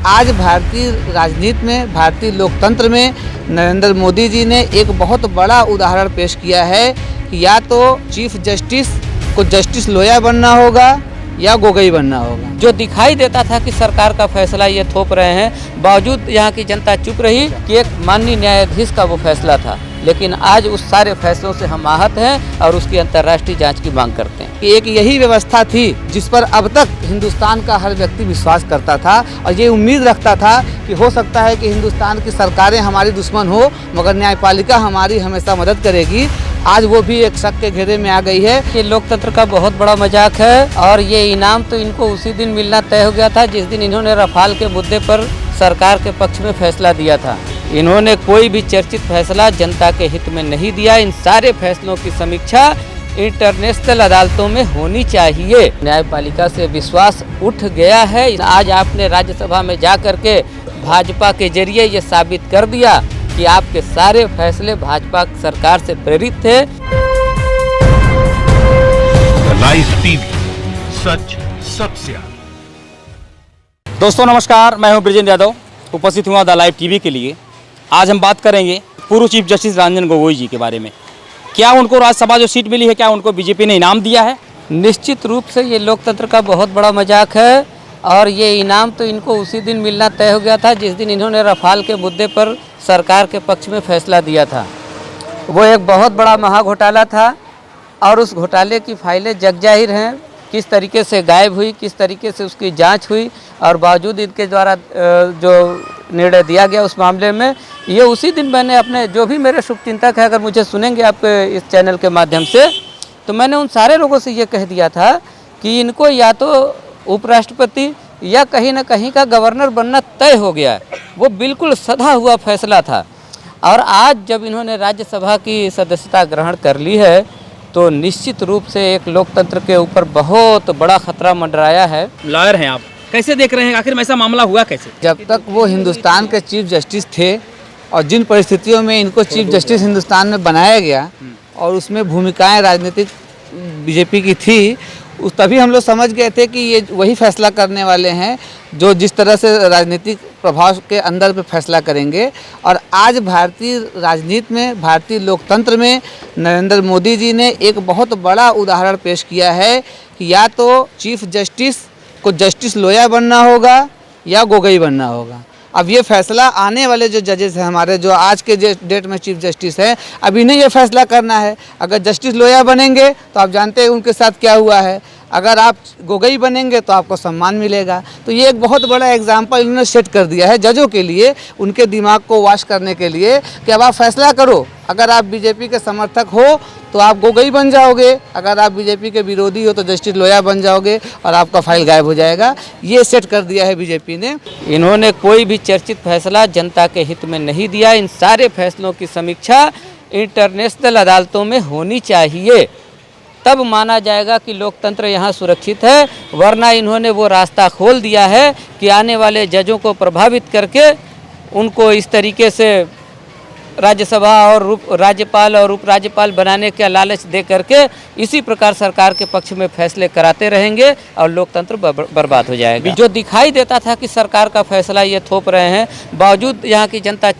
आज भारतीय राजनीति में, भारतीय लोकतंत्र में नरेंद्र मोदी जी ने एक बहुत बड़ा उदाहरण पेश किया है कि या तो चीफ जस्टिस को जस्टिस लोया बनना होगा या गोगोई बनना होगा। जो दिखाई देता था कि सरकार का फैसला ये थोप रहे हैं, बावजूद यहाँ की जनता चुप रही कि एक माननीय न्यायाधीश का वो फैसला था। लेकिन आज उस सारे फैसलों से हम आहत हैं और उसकी अंतर्राष्ट्रीय जांच की मांग करते हैं। एक यही व्यवस्था थी जिस पर अब तक हिंदुस्तान का हर व्यक्ति विश्वास करता था और ये उम्मीद रखता था कि हो सकता है कि हिंदुस्तान की सरकारें हमारी दुश्मन हो मगर न्यायपालिका हमारी हमेशा मदद करेगी। आज वो भी एक शक के घेरे में आ गई है। ये लोकतंत्र का बहुत बड़ा मजाक है और ये इनाम तो इनको उसी दिन मिलना तय हो गया था जिस दिन इन्होंने रफाल के मुद्दे पर सरकार के पक्ष में फैसला दिया था। इन्होंने कोई भी चर्चित फैसला जनता के हित में नहीं दिया। इन सारे फैसलों की समीक्षा इंटरनेशनल अदालतों में होनी चाहिए। न्यायपालिका से विश्वास उठ गया है। आज आपने राज्यसभा में जा करके भाजपा के जरिए ये साबित कर दिया कि आपके सारे फैसले भाजपा सरकार से प्रेरित थे। लाइव टीवी, सच सबसे आगे। दोस्तों नमस्कार, मैं हूं ब्रिजेंद्र यादव, उपस्थित हुआ द लाइव टीवी के लिए। आज हम बात करेंगे पूर्व चीफ जस्टिस रंजन गोगोई जी के बारे में। क्या उनको राज्यसभा जो सीट मिली है, क्या उनको बीजेपी ने इनाम दिया है? निश्चित रूप से ये लोकतंत्र का बहुत बड़ा मजाक है और ये इनाम तो इनको उसी दिन मिलना तय हो गया था जिस दिन इन्होंने रफाल के मुद्दे पर सरकार के पक्ष में फैसला दिया था। वो एक बहुत बड़ा महाघोटाला था और उस घोटाले की फाइलें जग जाहिर हैं, किस तरीके से गायब हुई, किस तरीके से उसकी जांच हुई और बावजूद इनके द्वारा जो निर्णय दिया गया उस मामले में, ये उसी दिन मैंने अपने जो भी मेरे शुभचिंतक हैं, अगर मुझे सुनेंगे आपके इस चैनल के माध्यम से, तो मैंने उन सारे लोगों से ये कह दिया था कि इनको या तो उपराष्ट्रपति या कहीं ना कहीं का गवर्नर बनना तय हो गया है। वो बिल्कुल सधा हुआ फैसला था और आज जब इन्होंने राज्यसभा की सदस्यता ग्रहण कर ली है तो निश्चित रूप से एक लोकतंत्र के ऊपर बहुत बड़ा खतरा मंडराया है। लॉयर हैं आप, कैसे देख रहे हैं आखिर में ऐसा मामला हुआ कैसे? जब तक वो हिंदुस्तान के चीफ जस्टिस थे और जिन परिस्थितियों में इनको चीफ जस्टिस हिंदुस्तान में बनाया गया और उसमें भूमिकाएं राजनीतिक बीजेपी की थी, उस तभी हम लोग समझ गए थे कि ये वही फैसला करने वाले हैं जो जिस तरह से राजनीतिक प्रभाव के अंदर पे फैसला करेंगे। और आज भारतीय राजनीति में, भारतीय लोकतंत्र में नरेंद्र मोदी जी ने एक बहुत बड़ा उदाहरण पेश किया है कि या तो चीफ जस्टिस को जस्टिस लोया बनना होगा या गोगोई बनना होगा। अब ये फैसला आने वाले जो जजेस हैं हमारे, जो आज के डेट में चीफ जस्टिस हैं, अब इन्हें ये फैसला करना है। अगर जस्टिस लोया बनेंगे तो आप जानते हैं उनके साथ क्या हुआ है, अगर आप गोगोई बनेंगे तो आपको सम्मान मिलेगा। तो ये एक बहुत बड़ा एग्जाम्पल इन्होंने सेट कर दिया है जजों के लिए, उनके दिमाग को वॉश करने के लिए कि अब आप फैसला करो। अगर आप बीजेपी के समर्थक हो तो आप गोगोई बन जाओगे, अगर आप बीजेपी के विरोधी हो तो जस्टिस लोया बन जाओगे और आपका फाइल गायब हो जाएगा। ये सेट कर दिया है बीजेपी ने। इन्होंने कोई भी चर्चित फैसला जनता के हित में नहीं दिया। इन सारे फैसलों की समीक्षा इंटरनेशनल अदालतों में होनी चाहिए, तब माना जाएगा कि लोकतंत्र यहाँ सुरक्षित है। वरना इन्होंने वो रास्ता खोल दिया है कि आने वाले जजों को प्रभावित करके उनको इस तरीके से राज्यसभा और राज्यपाल और उपराज्यपाल बनाने का लालच दे करके इसी प्रकार सरकार के पक्ष में फैसले कराते रहेंगे और लोकतंत्र बर्बाद हो जाएगा। जो दिखाई देता था कि सरकार का फैसला ये थोप रहे हैं, बावजूद यहाँ की जनता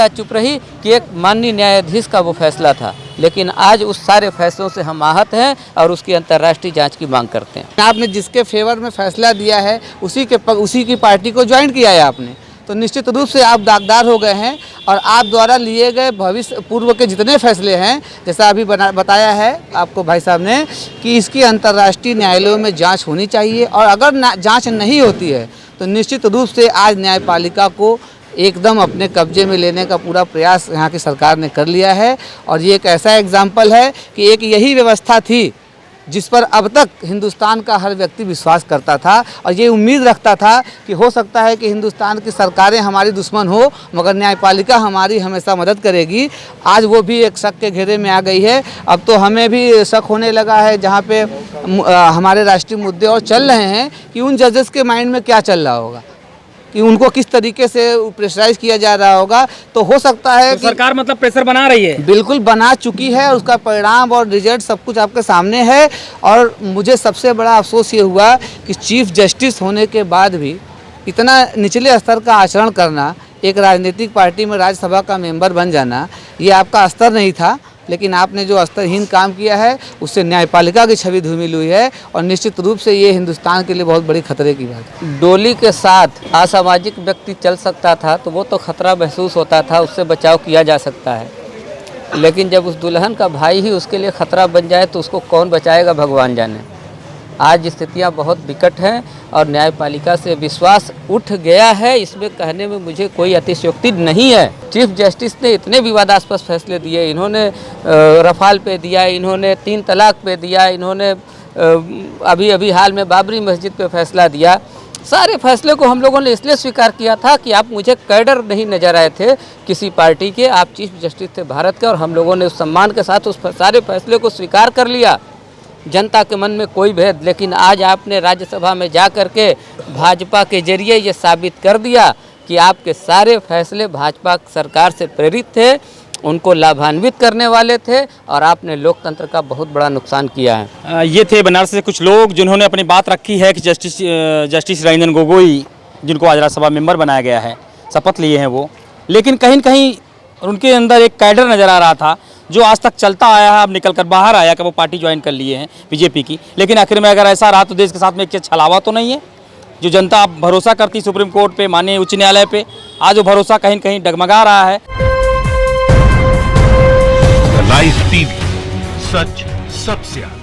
चुप रही कि एक माननीय न्यायाधीश का वो फैसला था। लेकिन आज उस सारे फैसलों से हम आहत हैं और उसकी अंतर्राष्ट्रीय जांच की मांग करते हैं। आपने जिसके फेवर में फैसला दिया है उसी की पार्टी को ज्वाइन किया है आपने, तो निश्चित रूप से आप दागदार हो गए हैं। और आप द्वारा लिए गए भविष्य पूर्व के जितने फैसले हैं, जैसा अभी बताया है आपको भाई साहब ने, कि इसकी अंतर्राष्ट्रीय न्यायालयों में जांच होनी चाहिए। और अगर जांच नहीं होती है तो निश्चित रूप से आज न्यायपालिका को एकदम अपने कब्जे में लेने का पूरा प्रयास यहाँ की सरकार ने कर लिया है। और ये एक ऐसा एग्जाम्पल है कि एक यही व्यवस्था थी जिस पर अब तक हिंदुस्तान का हर व्यक्ति विश्वास करता था और ये उम्मीद रखता था कि हो सकता है कि हिंदुस्तान की सरकारें हमारी दुश्मन हो मगर न्यायपालिका हमारी हमेशा मदद करेगी। आज वो भी एक शक के घेरे में आ गई है। अब तो हमें भी शक होने लगा है, जहाँ पे हमारे राष्ट्रीय मुद्दे और चल रहे हैं, कि उन जजेस के माइंड में क्या चल रहा होगा। कि उनको किस तरीके से प्रेशराइज किया जा रहा होगा। तो हो सकता है तो कि सरकार मतलब प्रेशर बना रही है। बिल्कुल बना चुकी है, उसका परिणाम और रिजल्ट सब कुछ आपके सामने है। और मुझे सबसे बड़ा अफसोस ये हुआ कि चीफ जस्टिस होने के बाद भी इतना निचले स्तर का आचरण करना, एक राजनीतिक पार्टी में राज्यसभा का मेंबर बन जाना, ये आपका स्तर नहीं था। लेकिन आपने जो स्तरहीन काम किया है उससे न्यायपालिका की छवि धूमिल हुई है और निश्चित रूप से ये हिंदुस्तान के लिए बहुत बड़ी खतरे की बात है। डोली के साथ असामाजिक व्यक्ति चल सकता था तो वो तो खतरा महसूस होता था, उससे बचाव किया जा सकता है। लेकिन जब उस दुल्हन का भाई ही उसके लिए खतरा बन जाए तो उसको कौन बचाएगा, भगवान जाने। आज स्थितियां बहुत विकट हैं और न्यायपालिका से विश्वास उठ गया है, इसमें कहने में मुझे कोई अतिशयोक्ति नहीं है। चीफ जस्टिस ने इतने विवादास्पद फैसले दिए, इन्होंने रफाल पे दिया, इन्होंने 3 तलाक पे दिया, इन्होंने अभी अभी हाल में बाबरी मस्जिद पे फैसला दिया। सारे फैसले को हम लोगों ने इसलिए स्वीकार किया था कि आप मुझे कैडर नहीं नजर आए थे किसी पार्टी के, आप चीफ जस्टिस थे भारत के, और हम लोगों ने उस सम्मान के साथ उस सारे फैसले को स्वीकार कर लिया। जनता के मन में कोई भेद, लेकिन आज आपने राज्यसभा में जा कर के भाजपा के जरिए ये साबित कर दिया कि आपके सारे फैसले भाजपा सरकार से प्रेरित थे, उनको लाभान्वित करने वाले थे और आपने लोकतंत्र का बहुत बड़ा नुकसान किया है। ये थे बनारस से कुछ लोग जिन्होंने अपनी बात रखी है कि जस्टिस रंजन गोगोई, जिनको आज राज्यसभा मेंबर बनाया गया है, शपथ लिए हैं वो, लेकिन कहीं न कहीं उनके अंदर एक कैडर नज़र आ रहा था जो आज तक चलता आया है, अब निकल कर बाहर आया कि वो पार्टी ज्वाइन कर लिए हैं बीजेपी की। लेकिन आखिर में अगर ऐसा रहा तो देश के साथ में एक छलावा तो नहीं है। जो जनता अब भरोसा करती सुप्रीम कोर्ट पे, माननीय उच्च न्यायालय पे, आज वो भरोसा कहीं न कहीं डगमगा रहा है। लाइव टीवी, सच सबसे आगे।